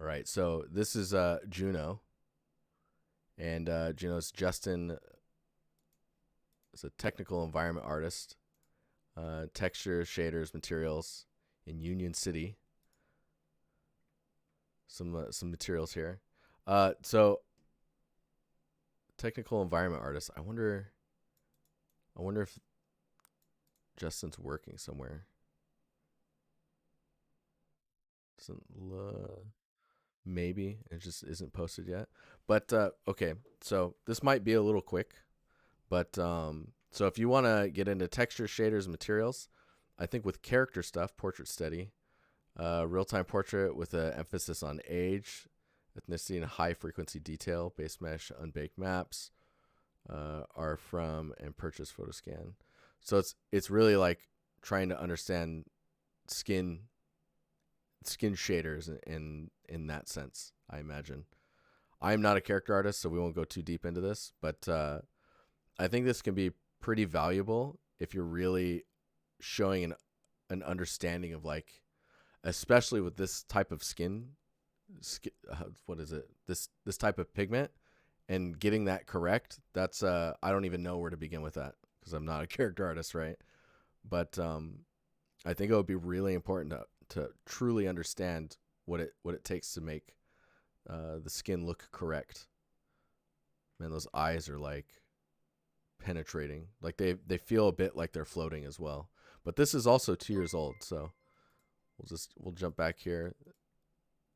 All right, so this is Juno, and Juno's Justin is a technical environment artist, textures, shaders, materials in Union City. Some materials here. So technical environment artist. I wonder if Justin's working somewhere. Doesn't look. Maybe it just isn't posted yet. But okay, so this might be a little quick. But so if you want to get into texture, shaders, and materials, I think with character stuff, portrait steady, real time portrait with an emphasis on age, ethnicity, and high frequency detail, base mesh, unbaked maps are from and purchase photo scan. So it's really like trying to understand skin shaders in that sense. I imagine. I'm not a character artist, so we won't go too deep into this, but I think this can be pretty valuable if you're really showing an understanding of, like, especially with this type of what is it? This type of pigment, and getting that correct. That's I don't even know where to begin with that because I'm not a character artist, right? But I think it would be really important to truly understand what it takes to make the skin look correct. Man, those eyes are like penetrating. Like they feel a bit like they're floating as well. But this is also 2 years old, so we'll jump back here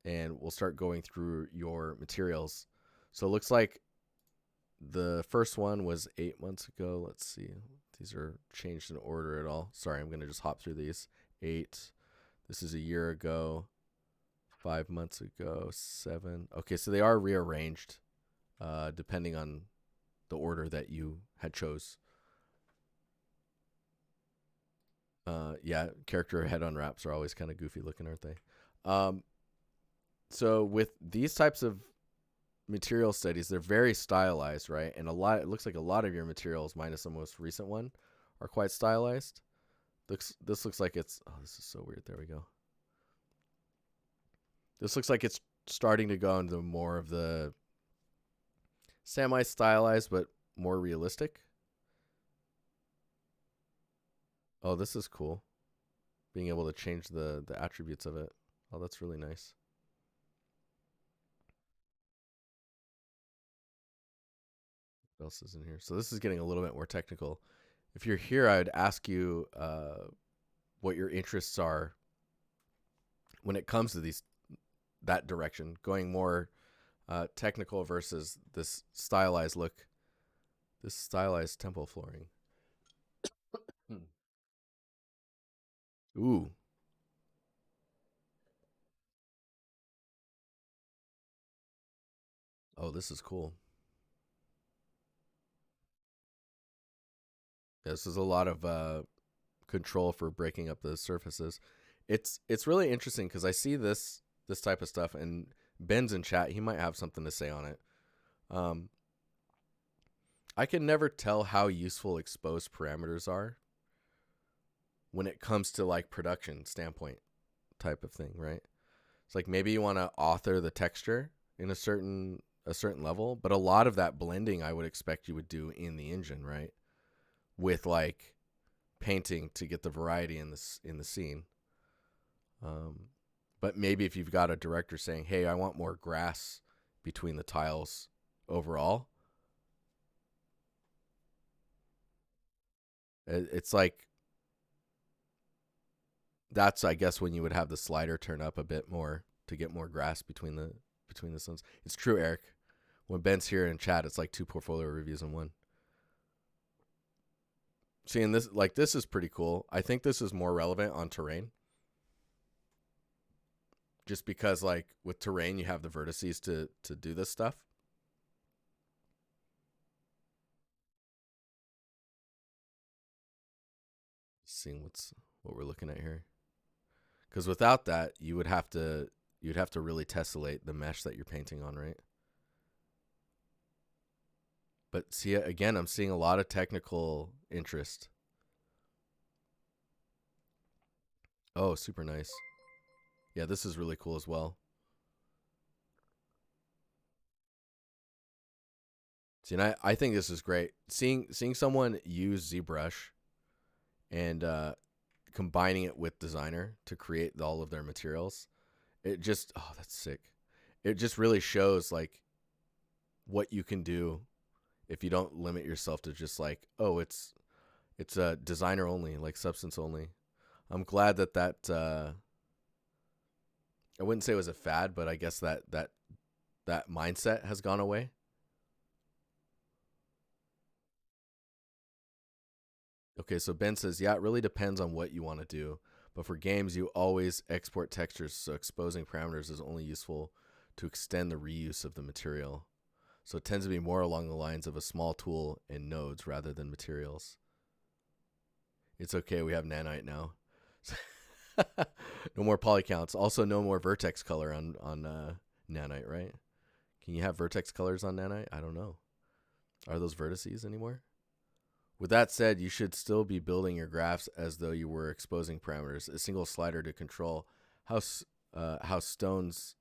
and we'll start going through your materials. So it looks like the first one was 8 months ago. Let's see. These are changed in order at all. Sorry, I'm gonna just hop through these. 8. This is a year ago. 5 months ago. 7. Okay, so they are rearranged depending on the order that you had chose. Yeah, character head unwraps are always kind of goofy looking, aren't they? So with these types of material studies, they're very stylized, right? And it looks like a lot of your materials, minus the most recent one, are quite stylized. This looks like it's, oh, this is so weird. There we go. This looks like it's starting to go into more of the semi-stylized, but more realistic. Oh, this is cool. Being able to change the attributes of it. Oh, that's really nice. What else is in here? So this is getting a little bit more technical. If you're here, I'd ask you what your interests are when it comes to that direction, going more technical versus this stylized look, this stylized temple flooring. Ooh, oh, this is cool. This is a lot of control for breaking up the surfaces. It's really interesting because I see this type of stuff, and Ben's in chat. He might have something to say on it. Um, I can never tell how useful exposed parameters are when it comes to like production standpoint type of thing, right? It's like maybe you want to author the texture in a certain level, but a lot of that blending I would expect you would do in the engine, right? With like painting to get the variety in the scene. Um, but maybe if you've got a director saying, "Hey, I want more grass between the tiles overall," it's like that's, I guess, when you would have the slider turn up a bit more to get more grass between the zones. It's true, Eric. When Ben's here in chat, it's like 2 portfolio reviews in one. Seeing this, like, this is pretty cool. I think this is more relevant on terrain, just because like with terrain you have the vertices to do this stuff. Seeing what we're looking at here, because without that you'd have to really tessellate the mesh that you're painting on, right? But see, again, I'm seeing a lot of technical interest. Oh, super nice. Yeah, this is really cool as well. See, and I think this is great. Seeing someone use ZBrush and combining it with Designer to create all of their materials, it just, oh, that's sick. It just really shows like what you can do if you don't limit yourself to just like, oh, it's a designer only, like substance only. I'm glad that I wouldn't say it was a fad, but I guess that mindset has gone away. Okay, so Ben says, yeah, it really depends on what you want to do. But for games, you always export textures, so exposing parameters is only useful to extend the reuse of the material. So it tends to be more along the lines of a small tool and nodes rather than materials. It's okay, we have nanite now. No more polycounts. Also, no more vertex color on nanite, right? Can you have vertex colors on nanite? I don't know. Are those vertices anymore? With that said, you should still be building your graphs as though you were exposing parameters. A single slider to control how stones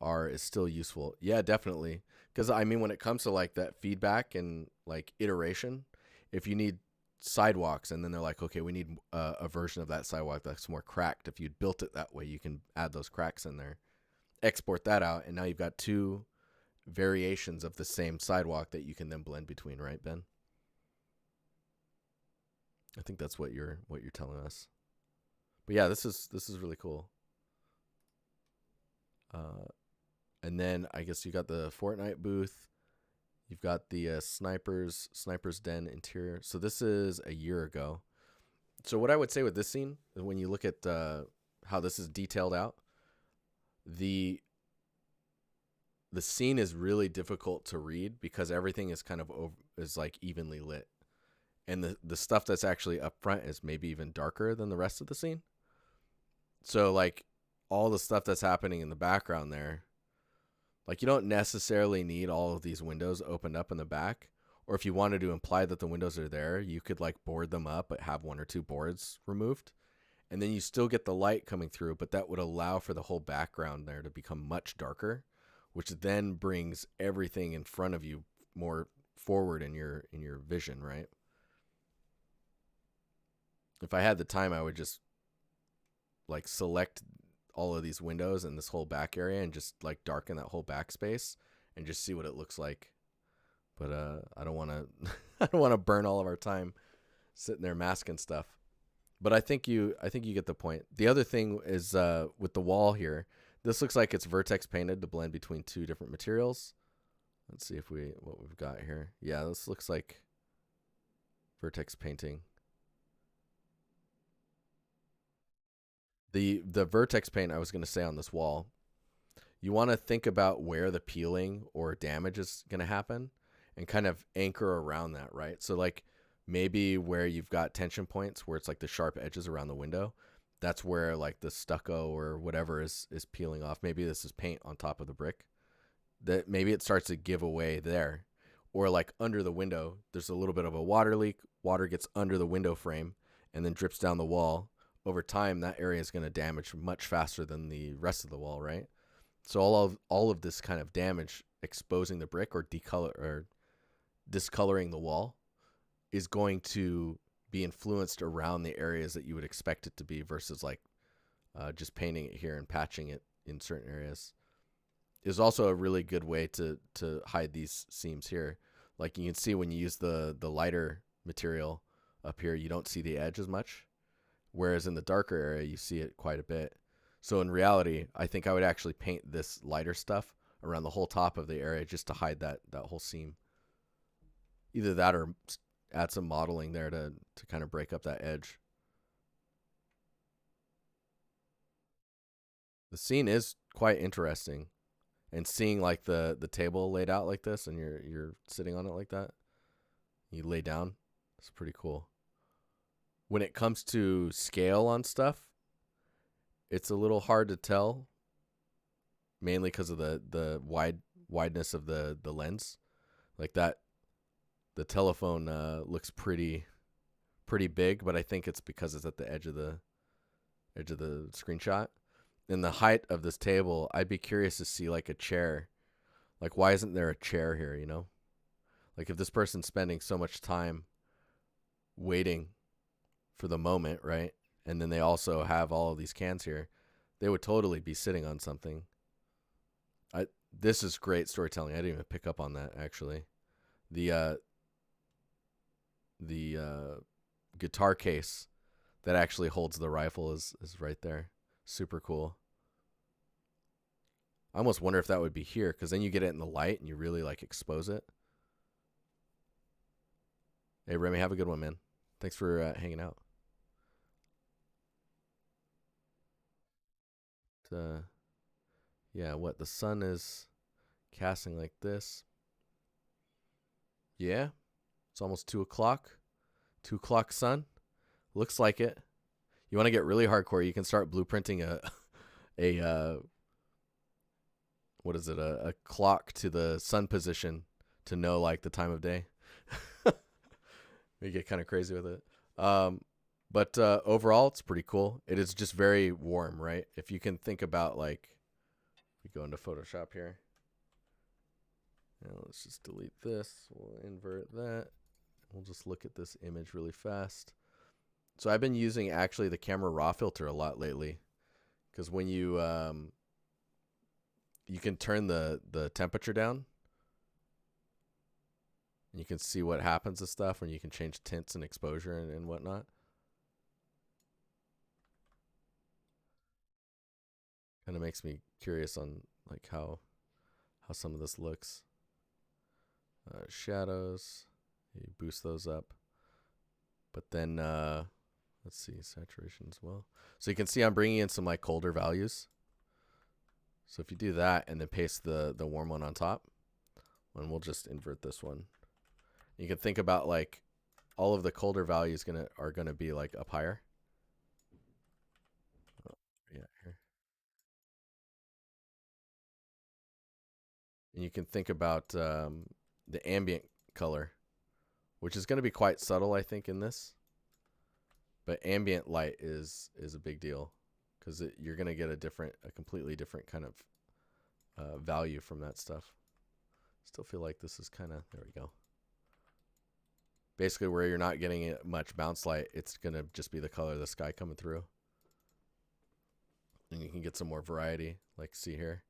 are is still useful. Yeah, definitely. Because I mean, when it comes to like that feedback and like iteration, if you need sidewalks and then they're like, okay, we need a version of that sidewalk that's more cracked. If you'd built it that way, you can add those cracks in there, export that out, and now you've got two variations of the same sidewalk that you can then blend between, right, Ben? I think that's what you're telling us. But yeah, this is really cool. Uh, and then I guess you got the Fortnite booth. You've got the Sniper's Den interior. So this is a year ago. So what I would say with this scene, when you look at how this is detailed out, the scene is really difficult to read because everything is kind of is like evenly lit, and the stuff that's actually up front is maybe even darker than the rest of the scene. So like all the stuff that's happening in the background there, like you don't necessarily need all of these windows opened up in the back. Or if you wanted to imply that the windows are there, you could like board them up but have one or two boards removed. And then you still get the light coming through, but that would allow for the whole background there to become much darker, which then brings everything in front of you more forward in your vision, right? If I had the time, I would just like select all of these windows and this whole back area and just like darken that whole backspace and just see what it looks like. But I don't want to I don't want to burn all of our time sitting there masking stuff. But I think you get the point. The other thing is with the wall here. This looks like it's vertex painted to blend between two different materials. Let's see what we've got here. Yeah, this looks like vertex painting. The vertex paint I was going to say on this wall, you want to think about where the peeling or damage is going to happen and kind of anchor around that, right? So like maybe where you've got tension points where it's like the sharp edges around the window, that's where like the stucco or whatever is peeling off. Maybe this is paint on top of the brick. That maybe it starts to give away there. Or like under the window, there's a little bit of a water leak. Water gets under the window frame and then drips down the wall. Over time, that area is going to damage much faster than the rest of the wall, right? So all of this kind of damage exposing the brick or discoloring the wall is going to be influenced around the areas that you would expect it to be versus like just painting it here and patching it in certain areas. Is also a really good way to hide these seams here. Like you can see when you use the lighter material up here, you don't see the edge as much. Whereas in the darker area, you see it quite a bit. So in reality, I think I would actually paint this lighter stuff around the whole top of the area just to hide that whole seam. Either that or add some modeling there to kind of break up that edge. The scene is quite interesting. And seeing like the table laid out like this and you're sitting on it like that, you lay down, it's pretty cool. When it comes to scale on stuff, it's a little hard to tell, mainly because of the wideness of the lens. Like that, the telephone looks pretty big, but I think it's because it's at the edge of the screenshot. And the height of this table, I'd be curious to see like a chair. Like, why isn't there a chair here, you know? Like if this person's spending so much time waiting for the moment, right? And then they also have all of these cans here, they would totally be sitting on something. I This is great storytelling. I didn't even pick up on that actually. The guitar case that actually holds the rifle is right there. Super cool. I almost wonder if that would be here, because then you get it in the light and you really like expose it. Hey Remy, have a good one, man. Thanks for hanging out. Uh, yeah, what the sun is casting like this. Yeah, it's almost 2 o'clock. 2 o'clock sun. Looks like it. You want to get really hardcore, you can start blueprinting a what is it, a clock to the sun position to know like the time of day. We get kind of crazy with it. But overall, it's pretty cool. It is just very warm, right? If you can think about like, we go into Photoshop here. Now let's just delete this. We'll invert that. We'll just look at this image really fast. So I've been using actually the camera raw filter a lot lately, because when you can turn the temperature down, and you can see what happens to stuff, and you can change tints and exposure and whatnot. Kind of makes me curious on like how some of this looks. Shadows, you boost those up, but then let's see, saturation as well. So you can see I'm bringing in some like colder values. So if you do that and then paste the warm one on top, and we'll just invert this one. You can think about like all of the colder values are gonna be like up higher. Oh, yeah, here. And you can think about the ambient color, which is going to be quite subtle, I think, in this. But ambient light is a big deal, because you're going to get a completely different kind of value from that stuff. Still feel like this is kind of, there we go. Basically, where you're not getting much bounce light, it's going to just be the color of the sky coming through. And you can get some more variety, like see here.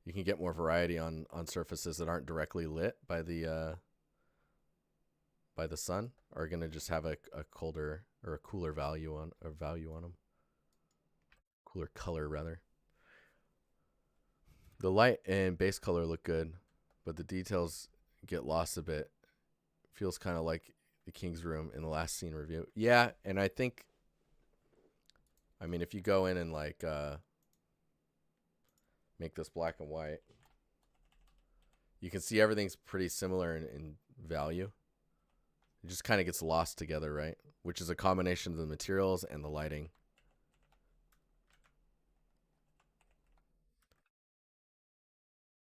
You can get more variety on surfaces that aren't directly lit by the sun, are going to just have a colder or a cooler value on them. Cooler color rather. The light and base color look good, but the details get lost a bit. Feels kind of like the King's Room in the last scene review. Yeah, and I think, I mean, if you go in and like make this black and white, you can see everything's pretty similar in value. It just kind of gets lost together, right? Which is a combination of the materials and the lighting.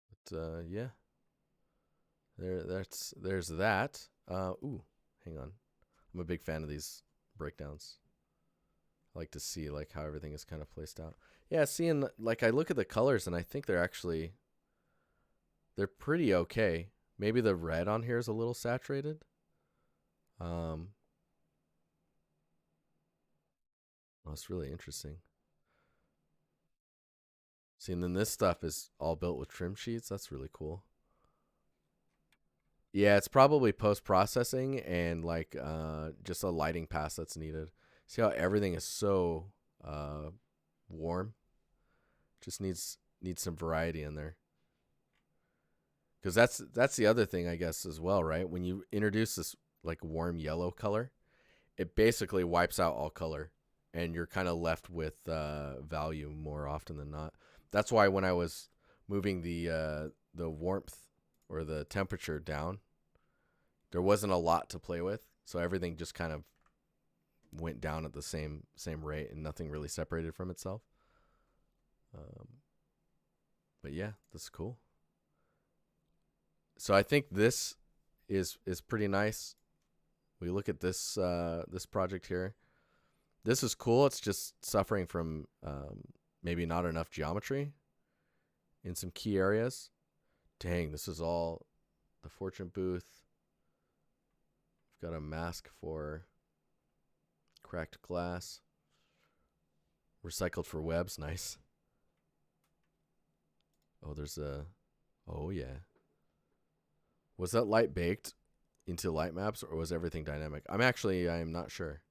But yeah, there's that. Ooh, hang on. I'm a big fan of these breakdowns. I like to see like how everything is kind of placed out. Yeah, seeing like I look at the colors and I think they're pretty okay. Maybe the red on here is a little saturated. That's really interesting. See, and then this stuff is all built with trim sheets. That's really cool. Yeah, it's probably post processing and like just a lighting pass that's needed. See how everything is so warm? Just needs some variety in there. Because that's the other thing, I guess, as well, right? When you introduce this like warm yellow color, it basically wipes out all color, and you're kind of left with value more often than not. That's why when I was moving the warmth or the temperature down, there wasn't a lot to play with, so everything just kind of went down at the same rate, and nothing really separated from itself. But yeah, that's cool. So I think this is pretty nice. We look at this this project here. This is cool. It's just suffering from maybe not enough geometry in some key areas. Dang, this is all the Fortune booth. got a mask for cracked glass. Recycled for webs. Nice. Oh, there's a. Oh, yeah. Was that light baked into light maps or was everything dynamic? I am not sure.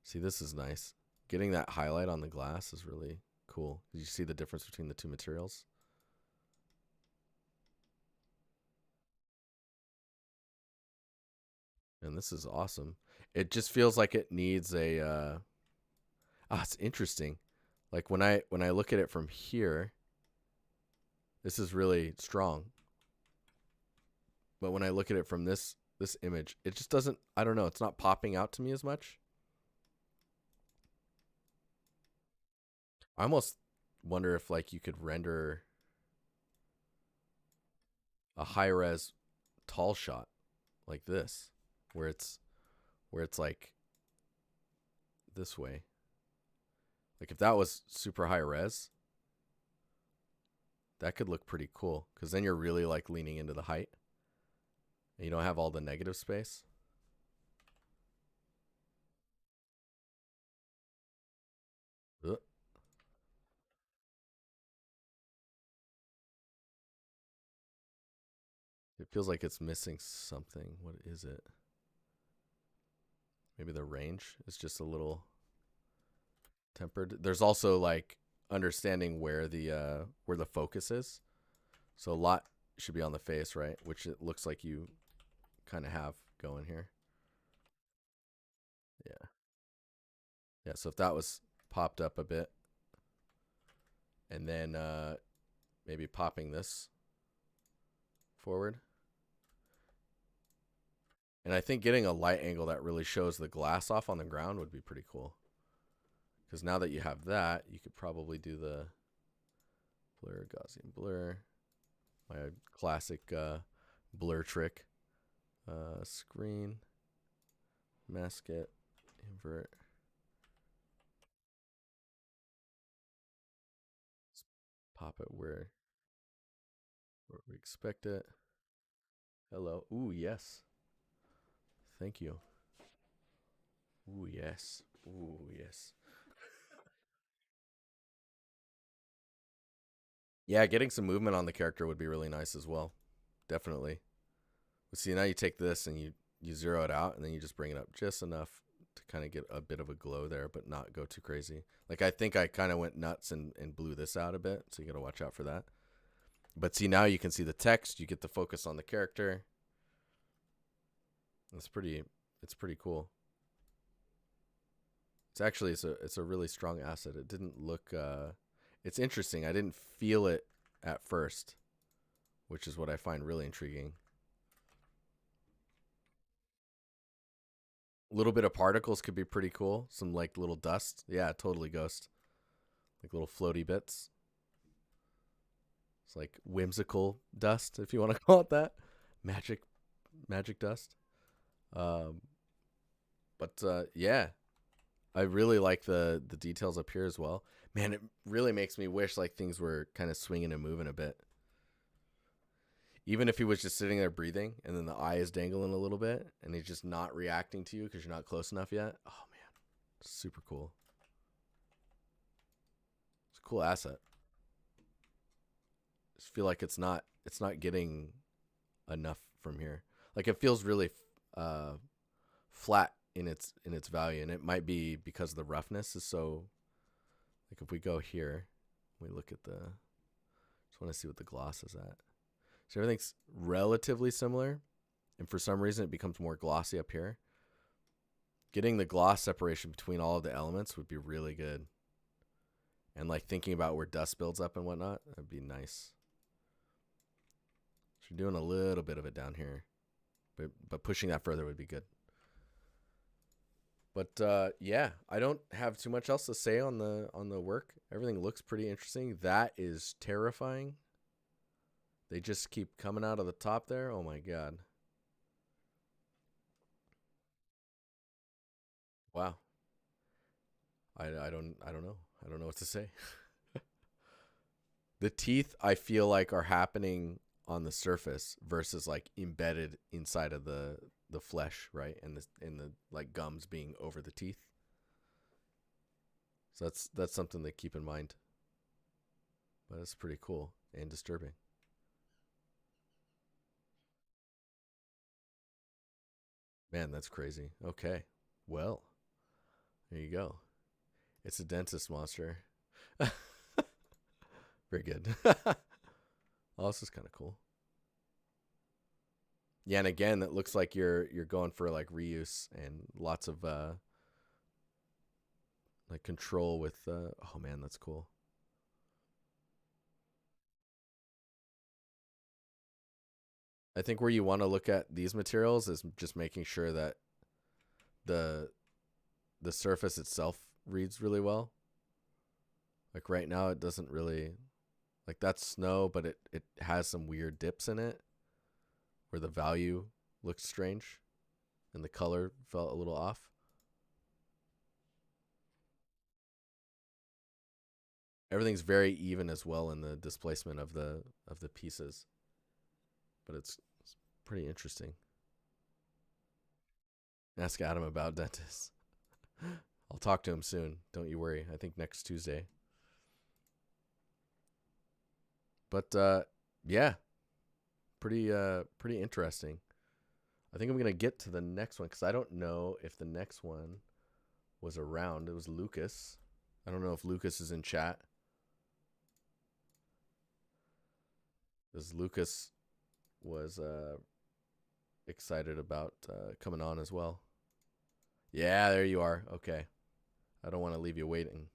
See, this is nice. Getting that highlight on the glass is really cool. Did you see the difference between the two materials? And this is awesome. It just feels like it needs a it's interesting. Like when I look at it from here, this is really strong. But when I look at it from this image, it just doesn't, I don't know, it's not popping out to me as much. I almost wonder if like you could render a high res tall shot like this where it's like this way. Like if that was super high res, that could look pretty cool cuz then you're really like leaning into the height and you don't have all the negative space. Ugh. It feels like it's missing something. What is it? Maybe the range is just a little tempered. There's also like understanding where the focus is. So a lot should be on the face, right? Which it looks like you kind of have going here. Yeah. Yeah, so if that was popped up a bit and then maybe popping this forward. And I think getting a light angle that really shows the glass off on the ground would be pretty cool. Because now that you have that, you could probably do the blur, Gaussian blur, my classic blur trick. Screen, mask it, invert. Let's pop it where we expect it. Hello. Ooh, yes. Thank you. Ooh, yes. Ooh, yes. Yeah, getting some movement on the character would be really nice as well. Definitely. But see, now you take this and you zero it out, and then you just bring it up just enough to kind of get a bit of a glow there, but not go too crazy. Like I think I kind of went nuts and blew this out a bit, so you got to watch out for that. But see, now you can see the text. You get the focus on the character. It's pretty. It's pretty cool. It's a really strong asset. It didn't look. It's interesting. I didn't feel it at first, which is what I find really intriguing. A little bit of particles could be pretty cool. Some like little dust. Yeah, totally ghost. Like little floaty bits. It's like whimsical dust, if you want to call it that. Magic, magic dust. Um, but yeah, I really like the details up here as well. Man, it really makes me wish like things were kind of swinging and moving a bit. Even if he was just sitting there breathing, and then the eye is dangling a little bit, and he's just not reacting to you because you're not close enough yet. Oh man, super cool. It's a cool asset. I just feel like it's not getting enough from here. Like it feels really uh, flat in its value, and it might be because the roughness is so. Like if we go here, we look at the. Just want to see what the gloss is at. So everything's relatively similar, and for some reason it becomes more glossy up here. Getting the gloss separation between all of the elements would be really good. And like thinking about where dust builds up and whatnot, that'd be nice. So you're doing a little bit of it down here, but pushing that further would be good. But yeah, I don't have too much else to say on the work. Everything looks pretty interesting. That is terrifying. They just keep coming out of the top there. Oh my god. Wow. I don't know. I don't know what to say. The teeth I feel like are happening on the surface versus like embedded inside of the flesh, right? And the like gums being over the teeth. So that's something to keep in mind. But it's pretty cool and disturbing. Man, that's crazy. Okay. Well, there you go. It's a dentist monster. Very good. Oh, this is kind of cool. Yeah, and again, it looks like you're going for like reuse and lots of like control with. Oh man, that's cool. I think where you want to look at these materials is just making sure that the the surface itself reads really well. Like right now, it doesn't really like that's snow, but it has some weird dips in it where the value looked strange and the color felt a little off. Everything's very even as well in the displacement of the pieces, but it's pretty interesting. Ask Adam about dentists. I'll talk to him soon. Don't you worry. I think next Tuesday. But yeah, pretty interesting. I think I'm gonna get to the next one because I don't know if the next one was around. It was Lucas. I don't know if Lucas is in chat. Because Lucas was excited about coming on as well. Yeah, there you are. Okay. I don't want to leave you waiting.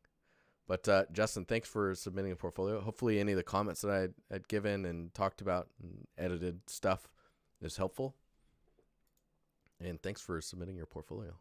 But Justin, thanks for submitting a portfolio. Hopefully, any of the comments that I had given and talked about and edited stuff is helpful. And thanks for submitting your portfolio.